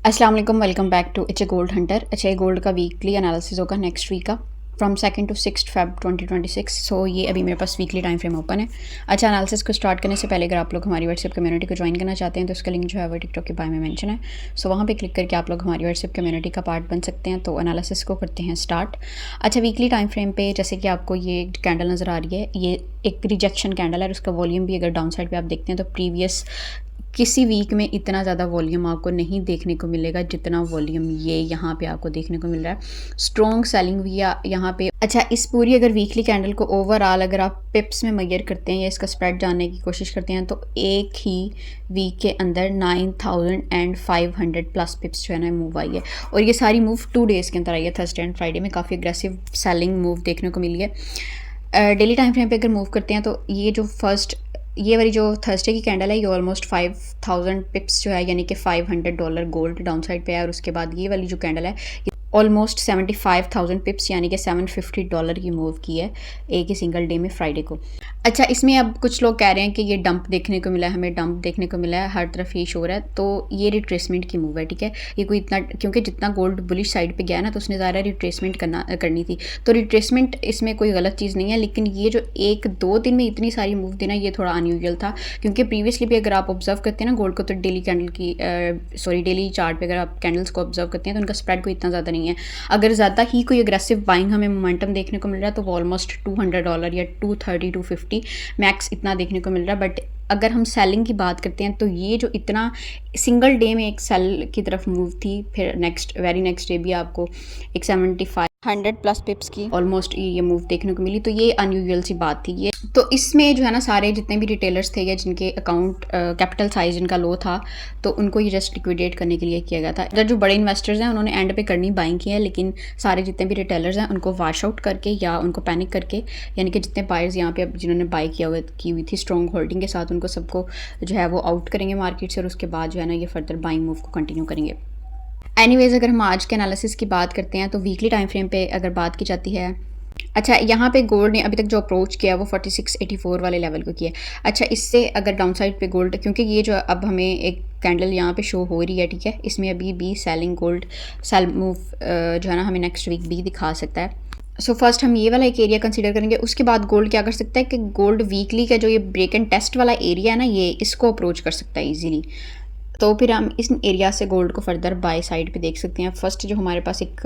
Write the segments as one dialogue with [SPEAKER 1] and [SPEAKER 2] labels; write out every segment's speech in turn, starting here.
[SPEAKER 1] अस्सलाम वालेकुम, welcome back to it's a gold hunter. अच्छा, ये गोल्ड का वीकली एनालिसिस होगा नेक्स्ट वीक का, फ्रॉम 2 to 6 Feb 2026। सो ये अभी मेरे पास वीकली टाइम फ्रेम ओपन है। अच्छा, एनालिसिस को स्टार्ट करने से पहले अगर आप लोग हमारी व्हाट्सएप कम्युनिटी को ज्वाइन करना चाहते हैं तो उसका लिंक जो है वो टिकटॉक के बायो में मेंशन है। सो वहाँ पे क्लिक करके आप लोग हमारी व्हाट्सएप कम्युनिटी का पार्ट बन सकते हैं। तो एनालिसिस को करते हैं स्टार्ट। अच्छा, वीकली टाइम फ्रेम पे जैसे कि आपको ये कैंडल नज़र आ रही है, ये एक रिजेक्शन कैंडल है और उसका वॉल्यूम भी अगर डाउन साइड पर आप देखते हैं तो प्रीवियस किसी वीक में इतना ज़्यादा वॉल्यूम आपको नहीं देखने को मिलेगा जितना वॉल्यूम ये यहाँ पे आपको देखने को मिल रहा है। स्ट्रॉन्ग सेलिंग भी यहाँ पे। अच्छा, इस पूरी अगर वीकली कैंडल को ओवरऑल अगर आप पिप्स में मेजर करते हैं या इसका स्प्रेड जानने की कोशिश करते हैं तो एक ही वीक के अंदर 9500 प्लस पिप्स जो है ना मूव आई है। और ये सारी मूव 2 डेज़ के अंदर आई है। थर्सडे एंड फ्राइडे में काफ़ी अग्रेसिव सेलिंग मूव देखने को मिली है। डेली टाइम फ्रेम पे अगर मूव करते हैं तो ये वाली जो थर्सडे की कैंडल है ये ऑलमोस्ट 5000 पिप्स जो है यानी कि $500 गोल्ड डाउन साइड पे है। और उसके बाद ये वाली जो कैंडल है ऑलमोस्ट 75,000 पिप्स यानी कि $750 की मूव की है एक ही सिंगल डे में फ्राइडे को। अच्छा, इसमें अब कुछ लोग कह रहे हैं कि ये डंप देखने को मिला है, हमें डंप देखने को मिला है, हर तरफ ये शो हो रहा है। तो ये रिट्रेसमेंट की मूव है, ठीक है। ये कोई इतना, क्योंकि जितना गोल्ड बुलिश साइड पे गया है ना तो उसने ज़्यादा रिट्रेसमेंट करनी थी। तो रिट्रेसमेंट इसमें कोई गलत चीज़ नहीं है, लेकिन ये जो 1-2 दिन में इतनी सारी मूव देना ये थोड़ा अनयूजुअल था। क्योंकि प्रीवियसली भी अगर आप ऑब्जर्व करते हैं ना गोल्ड को तो डेली चार्ट पर अगर आप कैंडल्स को ऑब्जर्व करते हैं तो उनका स्प्रेड कोई इतना ज़्यादा नहीं है। अगर ज़्यादा ही कोई अग्रेसिव बाइंग हमें मोमेंटम देखने को मिल रहा है तो वो ऑलमोस्ट $200 या 230-250 मैक्स इतना देखने को मिल रहा है। बट अगर हम सेलिंग की बात करते हैं तो ये जो इतना सिंगल डे में एक सेल की तरफ मूव थी, फिर वेरी नेक्स्ट डे भी आपको एक 7500 प्लस पिप्स की ऑलमोस्ट ये मूव देखने को मिली। तो ये अनयूजुअल सी बात थी ये। तो इसमें जो है ना सारे जितने भी रिटेलर्स थे या जिनके अकाउंट कैपिटल साइज जिनका लो था तो उनको ये जस्ट लिक्विडेट करने के लिए किया गया था। इधर जो बड़े इन्वेस्टर्स हैं उन्होंने एंड पे करनी बाइंग की है, लेकिन सारे जितने भी रिटेलर्स हैं उनको वॉश आउट करके या उनको पैनिक करके, यानी कि जितने बायर्स यहाँ पे जिन्होंने बाई की हुई थी स्ट्रॉन्ग होल्डिंग के साथ, उनको सबको जो है वो आउट करेंगे मार्केट से और उसके बाद जो है ना ये फर्दर बाइंग मूव को कंटिन्यू करेंगे। एनीवेज, अगर हम आज के एनालिसिस की बात करते हैं तो वीकली टाइम फ्रेम पे अगर बात की जाती है, अच्छा यहाँ पे गोल्ड ने अभी तक जो अप्रोच किया वो 4684 वाले लेवल को किया। अच्छा, इससे अगर डाउन साइड पे गोल्ड, क्योंकि ये जो अब हमें एक कैंडल यहाँ पे शो हो रही है, ठीक है, इसमें अभी भी सेलिंग गोल्ड सेल मूव जो है ना हमें नेक्स्ट वीक भी दिखा सकता है। सो फर्स्ट हम ये वाला एक एरिया कंसीडर करेंगे, उसके बाद गोल्ड क्या कर सकता है कि गोल्ड वीकली का जो ये ब्रेक एंड टेस्ट वाला एरिया है ना ये इसको अप्रोच कर सकता है ईजिली। तो फिर हम इस एरिया से गोल्ड को फर्दर बाय साइड पे देख सकते हैं। फर्स्ट जो हमारे पास एक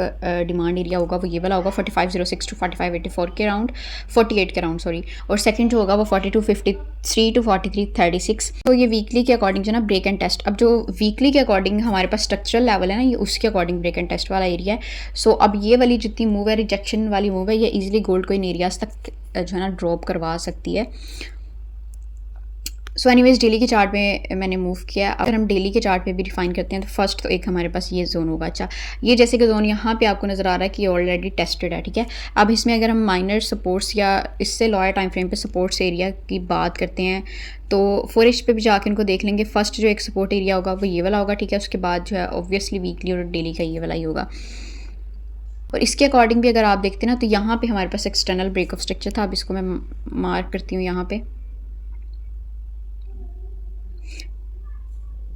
[SPEAKER 1] डिमांड एरिया होगा वो ये वाला होगा 4506 to 4584 के राउंड, 48 के राउंड सॉरी। और सेकंड जो होगा वो 4253 to 4336। तो ये वीकली के अकॉर्डिंग जो ना ब्रेक एंड टेस्ट, अब जो वीकली के अकॉर्डिंग हमारे पास स्ट्रक्चरल लेवल है ना ये उसके अकॉर्डिंग ब्रेक एंड टेस्ट वाला एरिया है। सो अब ये वाली जितनी मूव है रिजेक्शन वाली मूव है ये ईजिली गोल्ड को इन एरियाज तक जो है ना ड्रॉप करवा सकती है। सो एनीवेज, डेली के चार्ट में मैंने मूव किया। अगर हम डेली के चार्ट पे भी डिफाइन करते हैं तो फर्स्ट तो एक हमारे पास ये जोन होगा। अच्छा, ये जैसे कि जोन यहाँ पे आपको नज़र आ रहा है कि ऑलरेडी टेस्टेड है, ठीक है। अब इसमें अगर हम माइनर सपोर्ट्स या इससे लॉयर टाइम फ्रेम पे सपोर्ट्स एरिया की बात करते हैं तो फोरिश पे भी जाके इनको देख लेंगे। फर्स्ट जो एक सपोर्ट एरिया होगा वो ये वाला होगा, ठीक है। उसके बाद जो है ऑब्वियसली वीकली और डेली का ये वाला ही होगा। और इसके अकॉर्डिंग भी अगर आप देखते हैं ना तो यहाँ पे हमारे पास एक्सटर्नल ब्रेक ऑफ स्ट्रक्चर था। अब इसको मैं मार्क करती हूँ यहाँ पे।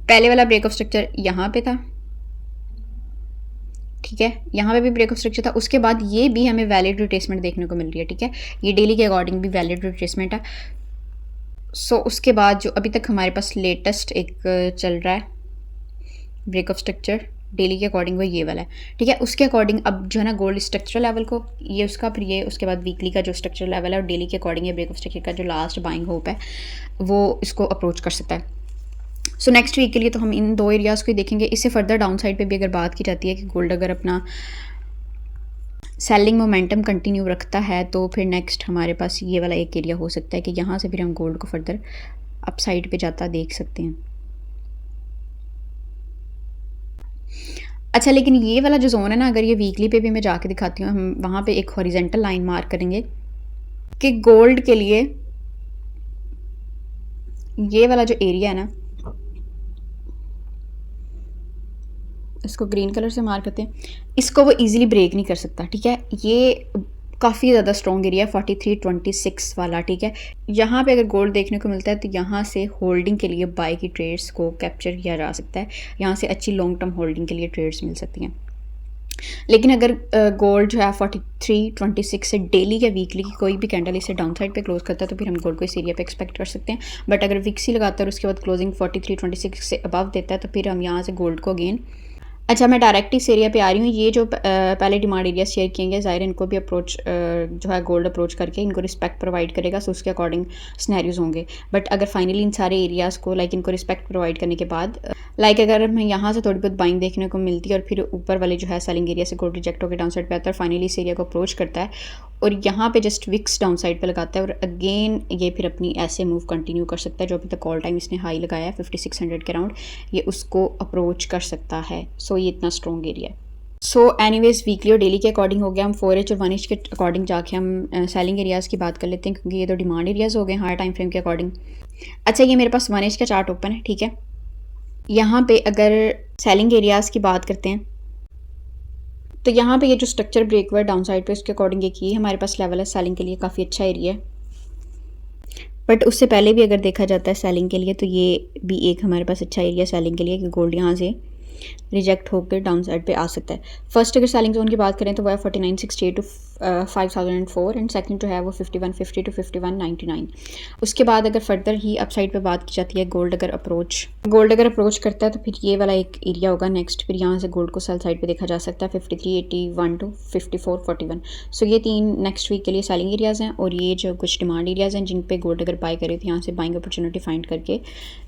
[SPEAKER 1] पहले वाला ब्रेक ऑफ स्ट्रक्चर यहाँ पे था, ठीक है, यहाँ पे भी ब्रेक ऑफ स्ट्रक्चर था। उसके बाद ये भी हमें वैलिड रिट्रेसमेंट देखने को मिल रही है, ठीक है। ये डेली के अकॉर्डिंग भी वैलिड रिट्रेसमेंट है। सो उसके बाद जो अभी तक हमारे पास लेटेस्ट एक चल रहा है ब्रेक ऑफ स्ट्रक्चर डेली के अकॉर्डिंग वो ये वाला है, ठीक है। उसके अकॉर्डिंग अब जो है ना गोल्ड स्ट्रक्चर लेवल को ये उसका, फिर ये उसके बाद वीकली का जो स्ट्रक्चर लेवल है और डेली के अकॉर्डिंग ये ब्रेक ऑफ स्ट्रक्चर का जो लास्ट बाइंग होप है वो इसको अप्रोच कर सकता है। सो नेक्स्ट वीक के लिए तो हम इन 2 एरियाज़ को ही देखेंगे। इससे फर्दर डाउन साइड पे भी अगर बात की जाती है कि गोल्ड अगर अपना सेलिंग मोमेंटम कंटिन्यू रखता है तो फिर नेक्स्ट हमारे पास ये वाला एक एरिया हो सकता है कि यहाँ से फिर हम गोल्ड को फर्दर अप साइड पे जाता देख सकते हैं। अच्छा, लेकिन ये वाला जो जोन है ना अगर ये वीकली पे भी मैं जाके दिखाती हूँ, हम वहाँ पे एक हॉरिजेंटल लाइन मार्क करेंगे कि गोल्ड के लिए ये वाला जो एरिया है ना इसको ग्रीन कलर से मार्क करते हैं, इसको वो इजीली ब्रेक नहीं कर सकता, ठीक है। ये काफ़ी ज़्यादा स्ट्रॉन्ग एरिया 4326 वाला, ठीक है। यहाँ पे अगर गोल्ड देखने को मिलता है तो यहाँ से होल्डिंग के लिए बाय की ट्रेड्स को कैप्चर किया जा सकता है, यहाँ से अच्छी लॉन्ग टर्म होल्डिंग के लिए ट्रेड्स मिल सकती हैं। लेकिन अगर गोल्ड जो है 4326 से डेली या वीकली की कोई भी कैंडल इसे डाउन साइड पे क्लोज करता है तो फिर हम गोल्ड को इस एरिया पे एक्सपेक्ट कर सकते हैं। बट अगर विक्सी लगाता है और उसके बाद क्लोजिंग 4326 से अबव देता है तो फिर हम यहाँ से गोल्ड को अगेन। अच्छा, मैं डायरेक्ट इस एरिया पे आ रही हूँ। ये जो पहले डिमांड एरिया शेयर किए ज़ाहिर इनको भी अप्रोच जो है गोल्ड अप्रोच करके इनको रिस्पेक्ट प्रोवाइड करेगा, सो उसके अकॉर्डिंग स्नैरियोज होंगे। बट अगर फाइनली इन सारे एरियाज़ को लाइक इनको रिस्पेक्ट प्रोवाइड करने के बाद लाइक अगर हमें यहाँ से थोड़ी बहुत बाइंग देखने को मिलती है और फिर ऊपर वाले जो है सेलिंग एरिया से गोल्ड रिजेक्ट होकर डाउन साइड पे आता है और फाइनली इस एरिया को अप्रोच करता है और यहाँ पे जस्ट विक्स डाउन साइड पे लगाता है और अगेन ये फिर अपनी ऐसे मूव कंटिन्यू कर सकता है। जो अभी तक ऑल टाइम इसने हाई लगाया है 5600 के अराउंड, ये उसको अप्रोच कर सकता है। सो ये इतना स्ट्रॉन्ग एरिया है। सो एनीवेज वीकली और डेली के अकॉर्डिंग हो गया। हम 4H और 1H के अकॉर्डिंग जाके हम सेलिंग एरियाज़ की बात कर लेते हैं क्योंकि ये तो डिमांड एरियाज़ हो गए हायर टाइम फ्रेम के अकॉर्डिंग। अच्छा, ये मेरे पास 1H का चार्ट ओपन है, ठीक है। यहाँ पे अगर सेलिंग एरियाज़ की बात करते हैं तो यहाँ पे ये जो स्ट्रक्चर ब्रेक हुआ है डाउन साइड पे उसके अकॉर्डिंग एक ही हमारे पास लेवल है सेलिंग के लिए, काफ़ी अच्छा एरिया है। बट उससे पहले भी अगर देखा जाता है सेलिंग के लिए तो ये भी एक हमारे पास अच्छा एरिया सेलिंग के लिए कि गोल्ड यहाँ से रिजेक्ट होकर डाउन साइड पे आ सकता है। फर्स्ट अगर सेलिंग जोन की बात करें तो वह 4968 टू 5004 एंड सेकंड जो है वो 5150 टू 5199। उसके बाद अगर फर्दर ही अपसाइड पे बात की जाती है गोल्ड अगर अप्रोच करता है तो फिर ये वाला एक एरिया होगा नेक्स्ट। फिर यहाँ से गोल्ड को सेल साइड पे देखा जा सकता है 5381 टू 5441। सो ये 3 नेक्स्ट वीक के लिए सेलिंग एरियाज़ हैं और ये जो कुछ डिमांड एरियाज़ हैं जिन पे गोल्ड अगर बाय करे तो यहाँ से बाइंग अपॉर्चुनिटी फाइंड करके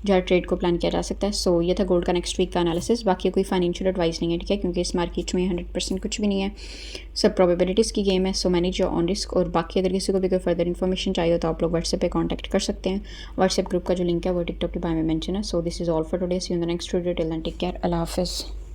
[SPEAKER 1] जो है ट्रेड को प्लान किया जा सकता है। सो ये था गोल्ड का नेक्स्ट वीक का एनालिसिस। बाकी कोई फाइनेंशियल एडवाइस नहीं है, ठीक है, क्योंकि इस मार्केट में 100% कुछ भी नहीं है, सब प्रोबेबिलिटीज़ की गेम है। सो मैनेज योर ऑन रिस्क। और बाकी अगर किसी को भी कोई फर्दर इन्फॉर्मेशन चाहिए हो तो आप लोग व्हाट्सएप पे कांटेक्ट कर सकते हैं। व्हाट्सएप ग्रुप का जो लिंक है वो टिकटॉक के बारे में मेंशन है। So this is all for today, see you in the next video, till then take care, Allah हाफिज़।